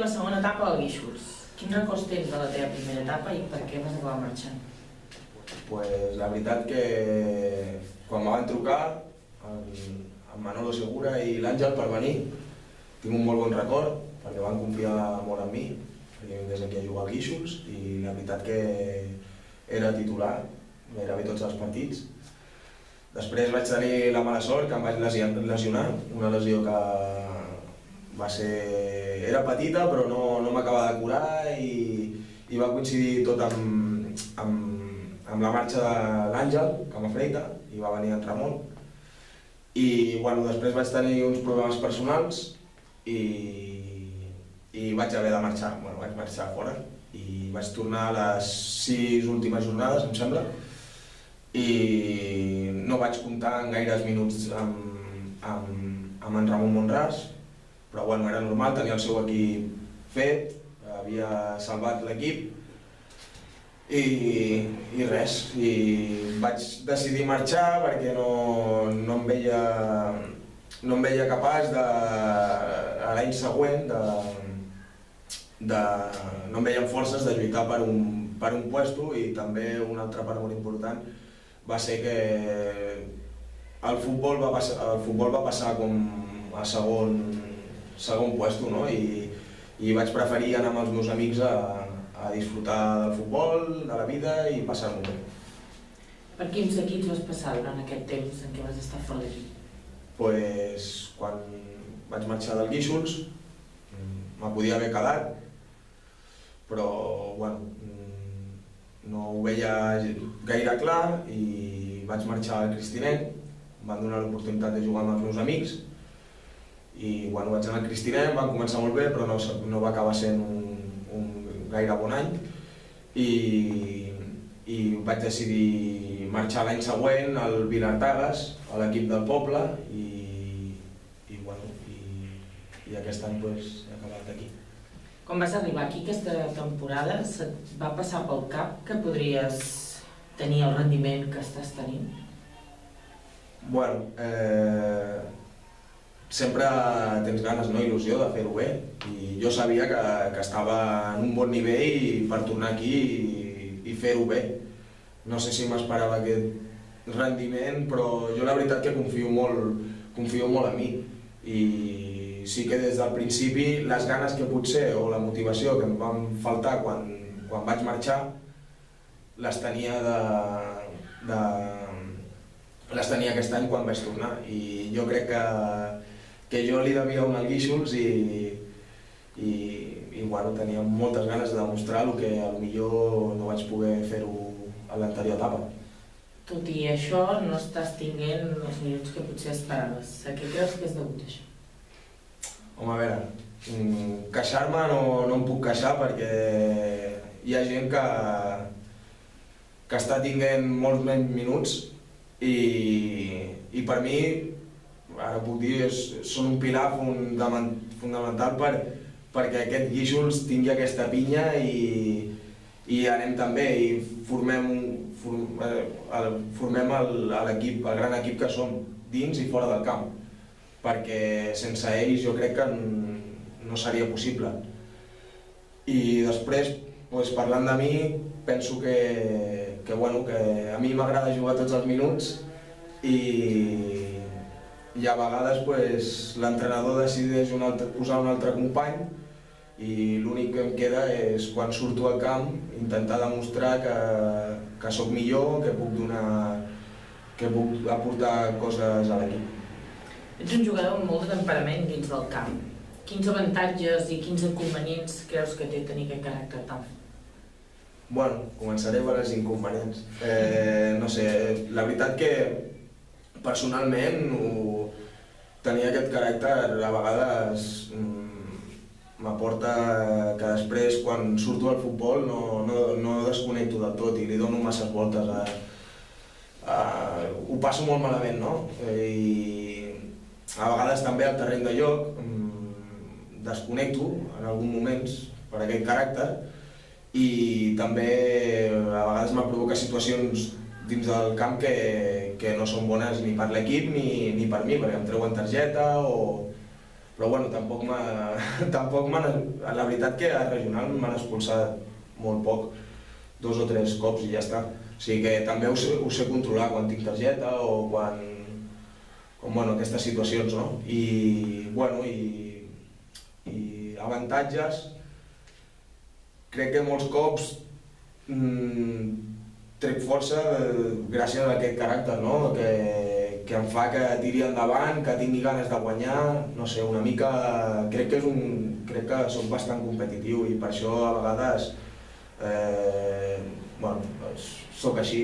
la segona etapa al Guíxols. Quins records tens de la teva primera etapa i per què vas acabar marxant? Pues la veritat que quan me van trucar el Manolo Segura i l'Àngel per venir tinc un molt bon record perquè van confiar molt en mi des que jugava al Guíxols i la veritat que era titular gairebé tots els partits. Després vaig tenir la mala sort que em vaig lesionar, una lesió que era petita però no m'acaba de curar i va coincidir tot amb la marxa de l'Àngel, que m'afreita, i va venir a entrar molt. I després vaig tenir uns problemes personals i vaig haver de marxar, vaig marxar fora i vaig tornar a les 6 últimes jornades, em sembla, i no vaig comptar en gaires minuts amb en Ramon Monràs, però era normal, tenia el seu equip fet, havia salvat l'equip i res, i vaig decidir marxar perquè no em veia capaç l'any següent no em veia amb forces de lluitar per un puesto i també una altra part molt important va ser que el futbol va passar com a segon puesto i vaig preferir anar amb els meus amics a disfrutar del futbol, de la vida i passar-m'ho bé. Per quins equips vas passar durant aquest temps en què vas estar fora d'aquí? Quan vaig marxar del Guíxols me podia haver quedat, però no ho veia gaire clar i vaig marxar al Cristinet, em van donar l'oportunitat de jugar amb els meus amics i vaig anar al Cristinet, van començar molt bé però no va acabar sent un gaire bon any i vaig decidir marxar l'any següent al Vilartagas, a l'equip del poble i aquest any he acabat aquí. Quan vas arribar aquí aquesta temporada se't va passar pel cap que podries tenir el rendiment que estàs tenint? Sempre tens ganes, il·lusió de fer-ho bé i jo sabia que estava en un bon nivell per tornar aquí i fer-ho bé. No sé si m'esperava aquest rendiment, però jo la veritat que confio molt en mi i sí que des del principi les ganes que potser o la motivació que em van faltar quan vaig marxar les tenia aquest any quan vaig tornar i jo crec que jo li devia un al Guíxols i tenia moltes ganes de demostrar el que potser no vaig poder fer-ho a l'anterior etapa. Tot i això, no estàs tinguent els minuts que potser esperaves. A què creus que és degut això? Home, a veure, queixar-me no em puc queixar perquè hi ha gent que està tinguent molts menys minuts i per mi, ara puc dir, són un pilar fundamental perquè aquest Guíxols tingui aquesta pinya i anem també i formem l'equip, el gran equip que som, dins i fora del camp, perquè sense ells jo crec que no seria possible. I després, parlant de mi, penso que a mi m'agrada jugar tots els minuts i a vegades l'entrenador decideix posar un altre company i l'únic que em queda és quan surto al camp intentar demostrar que sóc millor, que puc aportar coses a l'equip. Ets un jugador amb molt de temperament dins del camp. Quins avantatges i quins inconvenients creus que té tenir aquest caràcter tan fort? Començaré per els inconvenients. No sé, la veritat que personalment tenir aquest caràcter a vegades m'aporta que després quan surto al futbol no desconnecto del tot i li dono masses voltes. Ho passo molt malament, no? I a vegades també al terreny de joc desconnecto en alguns moments per aquest caràcter i també a vegades me provoca situacions dins del camp que no són bones ni per l'equip ni per mi, perquè em treuen targeta o Però bueno, tampoc la veritat que a regional m'han expulsat molt poc, 2 o 3 cops i ja està. O sigui que també ho sé controlar quan tinc targeta o quan aquestes situacions, no? I avantatges, crec que molts cops trec força gràcies a aquest caràcter, no? Que em fa que tiri endavant, que tingui ganes de guanyar, no sé, una mica... Crec que soc bastant competitiu i per això a vegades soc així.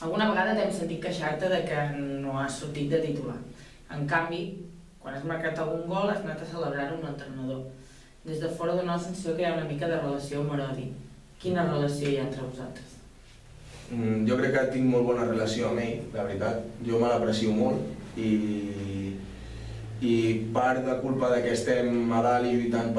Alguna vegada t'hem sentit queixar-te de que no has sortit de titular. En canvi, quan has marcat algun gol has anat a celebrar-ho amb l'entrenador. Des de fora dona la sensació que hi ha una mica de relació amb Herodi. Quina relació hi ha entre vosaltres? Jo crec que tinc molt bona relació amb ell, la veritat. Jo me l'aprecio molt i part de culpa que estem a dalt i lluitant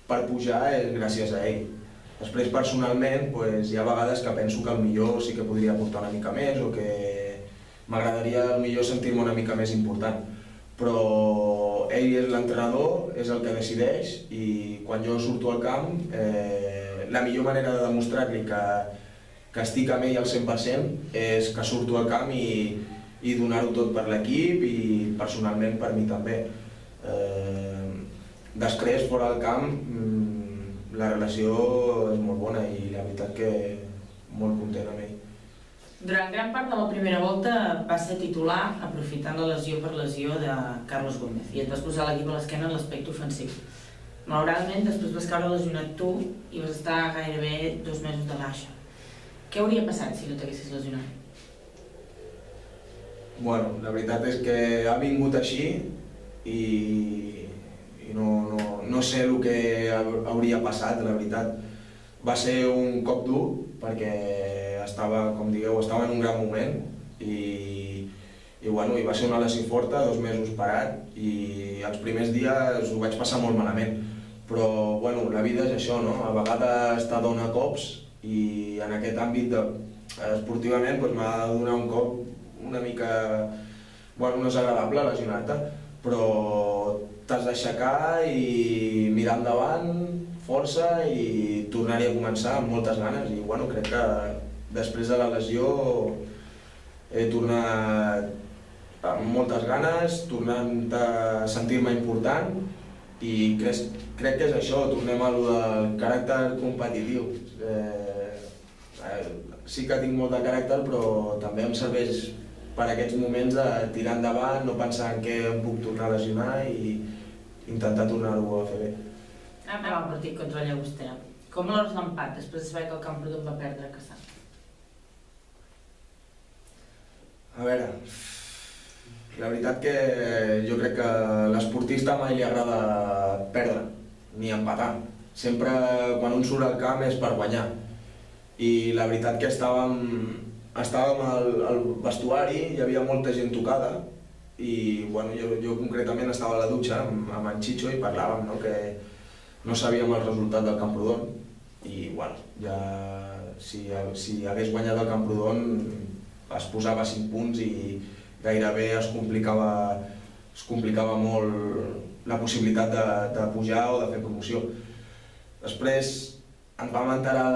per pujar és gràcies a ell. Després, personalment, hi ha vegades que penso que potser sí que podria aportar una mica més o que m'agradaria potser sentir-me una mica més important. Però ell és l'entrenador, és el que decideix i quan jo surto al camp, la millor manera de demostrar-li que estic amb ell al 100% és que surto al camp i donar-ho tot per l'equip i personalment per mi també. Després, fora del camp, la relació és molt bona i la veritat que molt content amb ell. Durant gran part de la primera volta va ser titular aprofitant la lesió per lesió de Carlos Gómez i et vas posar l'equip a l'esquena en l'aspecte ofensiu. Malauradament, després vas caure lesionat tu i vas estar gairebé 2 mesos de baixa. Què hauria passat si no t'haguessis lesionat? Bueno, la veritat és que ha vingut així i no sé el que hauria passat, la veritat. Va ser un cop dur perquè estava, com digueu, estava en un gran moment i va ser una lesió forta, 2 mesos parat i els primers dies ho vaig passar molt malament. Però la vida és això, no? A vegades t'ha dona cops i en aquest àmbit esportivament m'ha de donar un cop una mica no és agradable lesionar-te, però t'has d'aixecar i mirar endavant, força i tornar-hi a començar amb moltes ganes i crec que després de la lesió he tornat amb moltes ganes, tornant a sentir-me important i crec que és això, tornem a lo del caràcter competitiu. Sí que tinc molt de caràcter, però també em serveix per aquests moments de tirar endavant, no pensar en què em puc tornar a lesionar i intentar tornar-ho a fer bé. Anem al partit contra la Llagostera. Com valores l'empat després de saber que el Camprodon va perdre a Cassà? A veure, la veritat que jo crec que a l'esportista mai li agrada perdre, ni empatar. Sempre quan un surt al camp és per guanyar. I la veritat que estàvem al vestuari, hi havia molta gent tocada i jo concretament estava a la dutxa amb en Chicho i parlàvem que no sabíem el resultat del Camprodon i ja si hagués guanyat el Camprodon es posava 5 punts i gairebé es complicava molt la possibilitat de pujar o de fer promoció. Després ens vam enterar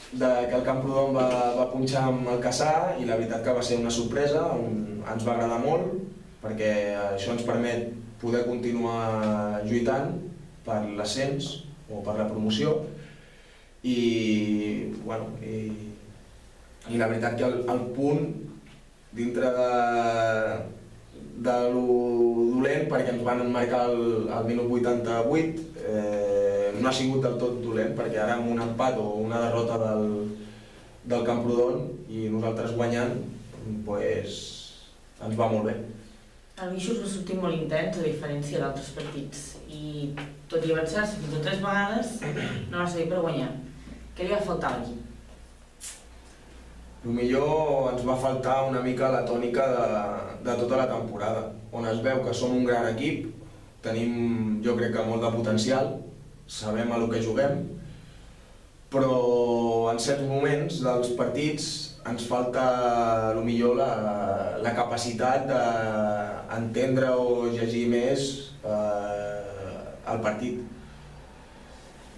que el Camprodon va punxar amb el Cassà i la veritat que va ser una sorpresa, ens va agradar molt perquè això ens permet poder continuar lluitant per l'ascens o per la promoció i la veritat que el punt dintre de lo dolent perquè ens van marcar al minut 88 no ha sigut del tot dolent perquè ara amb un empat o una derrota del Camprodon i nosaltres guanyant ens va molt bé. El Guixos va sortir molt intens a diferència d'altres partits i tot i avançar-se fins a 3 vegades no va servir per guanyar. Què li va faltar a l'equip? Potser ens va faltar una mica la tònica de tota la temporada, on es veu que som un gran equip, tenim jo crec que molt de potencial, sabem a lo que juguem, però en certs moments dels partits ens falta potser la capacitat d'entendre o llegir més el partit.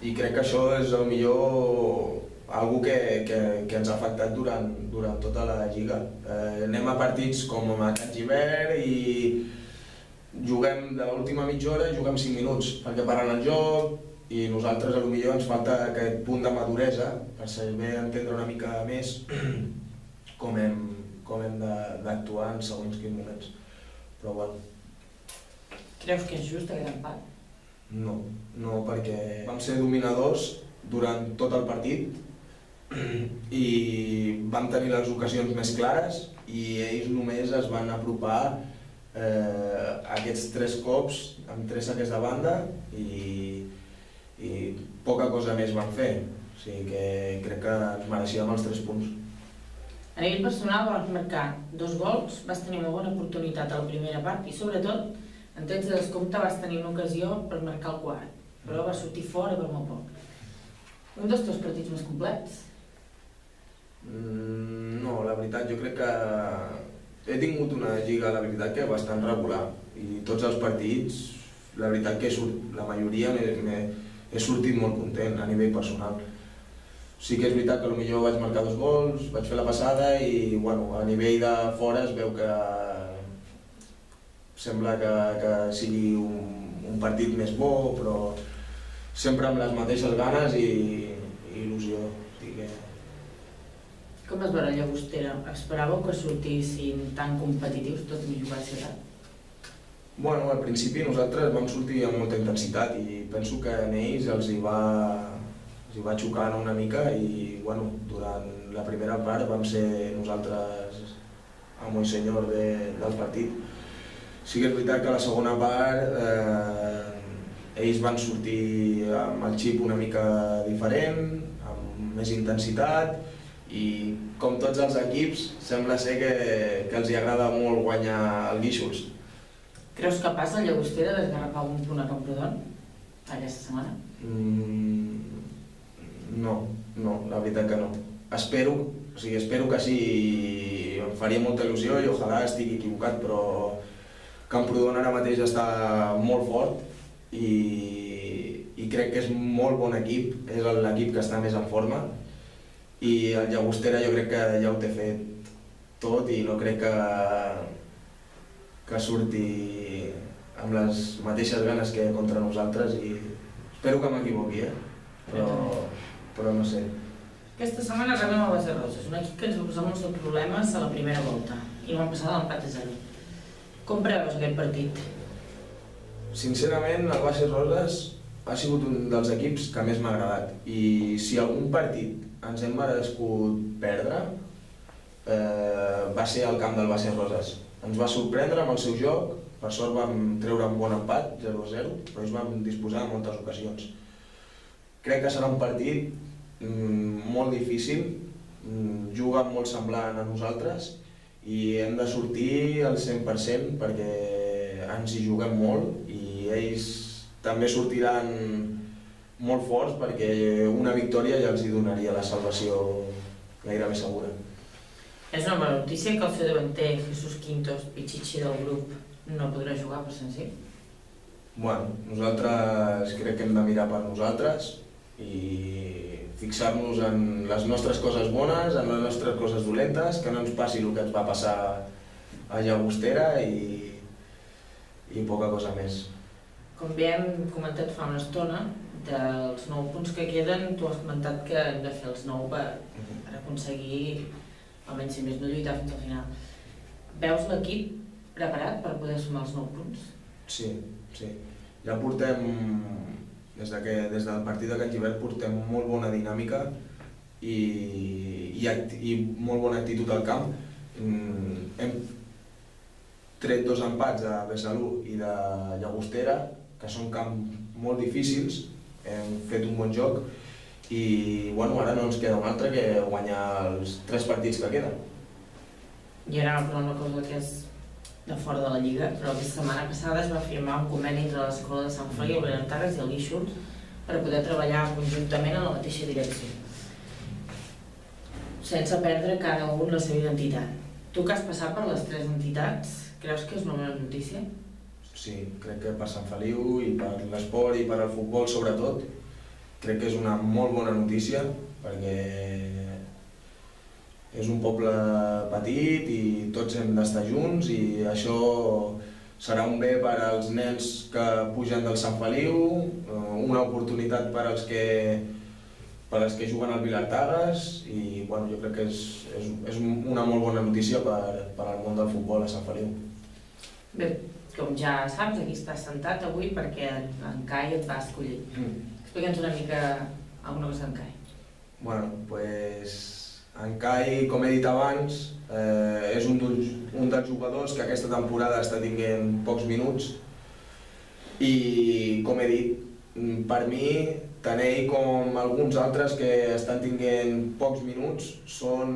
I crec que això és potser algo que ens ha afectat durant tota la Lliga. Anem a partits com a Can Gibert i juguem de l'última mitja hora, juguem 5 minuts perquè paren el joc, i nosaltres potser ens falta aquest punt de maduresa per saber entendre una mica més com hem d'actuar en segons quins moments. Però bueno. Creus que és just aquest empat? No, perquè vam ser dominadors durant tot el partit i vam tenir les ocasions més clares i ells només es van apropar aquests 3 cops amb 3 saques de banda i poca cosa més van fer, o sigui que crec que ens mereixíem els 3 punts. A nivell personal vas marcar 2 gols, vas tenir una bona oportunitat a la primera part i sobretot en temps de descompte vas tenir una ocasió per marcar el quart, però vas sortir fora per molt poc. Un dels teus partits més complets? No, la veritat, jo crec que he tingut una lliga, la veritat, que bastant regular i tots els partits, la veritat que la majoria he sortit molt content a nivell personal. Sí que és veritat que potser vaig marcar 2 gols, vaig fer la passada i a nivell de fora es veu que sembla que sigui un partit més bo, però sempre amb les mateixes ganes i il·lusió. Com es veure Llagostera? Esperàveu que sortissin tan competitius tot i jugar a ciutat? Al principi nosaltres vam sortir amb molta intensitat i penso que a ells els hi va xocar una mica i durant la primera part vam ser nosaltres amo i senyor del partit. Sí que és veritat que a la segona part ells van sortir amb el xip una mica diferent, amb més intensitat i com tots els equips sembla ser que els hi agrada molt guanyar el Guíxols. Creus capaç el Llagostera d'esgarrapar un punt a Camprodon aquesta setmana? No, la veritat que no. Espero que sí, em faria molta il·lusió i ojalà estigui equivocat, però Camprodon ara mateix està molt fort i crec que és molt bon equip, és l'equip que està més en forma i el Llagostera jo crec que ja ho té fet tot i no crec que surti amb les mateixes ganes que contra nosaltres i espero que m'equivoqui, però no sé. Aquesta setmana rebem el Base Roses, un equip que ens va posar molts problemes a la primera volta i no van passar de l'empat a 0. Com preveus aquest partit? Sincerament, el Base Roses ha sigut un dels equips que més m'ha agradat i si algun partit ens hem merescut perdre va ser al camp del Base Roses. Ens va sorprendre amb el seu joc, per sort vam treure un bon empat, 0-0, però ells vam disposar en moltes ocasions. Crec que serà un partit molt difícil, juga molt semblant a nosaltres i hem de sortir al 100% perquè ens hi juguem molt i ells també sortiran molt forts perquè una victòria ja els hi donaria la salvació gairebé segura. És una bona notícia que el seu davanter, Jesús Quintos, Pichichi del grup, no podrà jugar per senzill? Nosaltres crec que hem de mirar per nosaltres i fixar-nos en les nostres coses bones, en les nostres coses dolentes, que no ens passi el que ens va passar a Llagostera i poca cosa més. Com bé hem comentat fa una estona, dels 9 punts que queden, tu has comentat que hem de fer els 9 per aconseguir, almenys si més no lluitar fins al final. Veus l'equip preparat per poder sumar els 9 punts? Sí. Ja portem, des del partit de Can Gibert, portem molt bona dinàmica i molt bona actitud al camp. Hem tret 2 empats de Besalú i de Llagostera, que són camps molt difícils, hem fet un bon joc i ara no ens queda un altre que guanyar els 3 partits que queden. I ara una cosa que és de fora de la Lliga, però aquesta setmana passada es va firmar un conveni entre l'Escola de Sant Feliu, el Berentarres i el Guíxols per poder treballar conjuntament en la mateixa direcció. sense perdre cada un la seva identitat. Tu que has passat per les 3 entitats, creus que és una bona notícia? Sí, crec que per Sant Feliu i per l'esport i per al futbol sobretot, crec que és una molt bona notícia perquè és un poble petit i tots hem d'estar junts i això serà un bé per als nens que pugen del Sant Feliu, una oportunitat per als que juguen al Vilartagas i bueno, jo crec que és una molt bona notícia per al món del futbol a Sant Feliu. Bé, com ja saps, aquí estàs sentat avui perquè en Cai et va escollir. Explica'ns una mica alguna cosa d'en Cai. Bueno, pues en Cai, com he dit abans, és un dels jugadors que aquesta temporada està tenint pocs minuts i, com he dit, per mi, tant ell com alguns altres que estan tenint pocs minuts són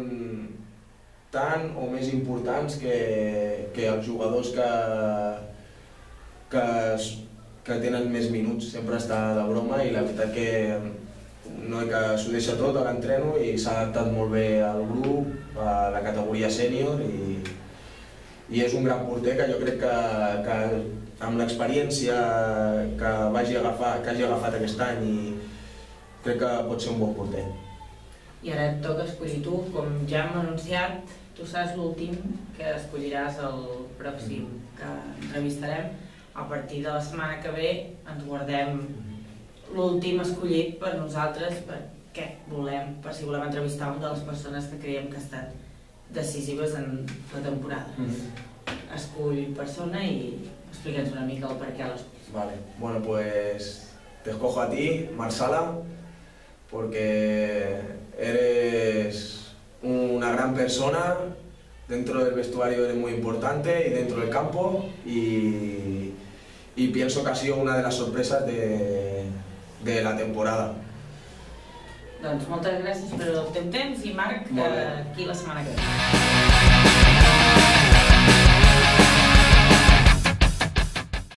tan o més importants que els jugadors que tenen més minuts. Sempre està de broma i la veritat que no que s'ho deixa tot a l'entreno i s'ha adaptat molt bé al grup, a la categoria sènior i és un gran porter que jo crec que amb l'experiència que hagi agafat aquest any crec que pot ser un bon porter. I ara et toca escollir tu, com ja hem anunciat, tu seràs l'últim que escolliràs el pròxim que entrevistarem. A partir de la setmana que ve ens guardem l'últim escollit per nosaltres perquè per si volem entrevistar una de les persones que creiem que ha estat decisives en la temporada. Escull persona i explica'ns una mica el per què l'escolls. Vale, bueno, pues te escojo a ti, Marsala, porque eres una gran persona, dentro del vestuario eres muy importante y dentro del campo y pienso que ha sido una de las sorpresas de la temporada. Doncs moltes gràcies per el teu temps i Marc, aquí la setmana que ve.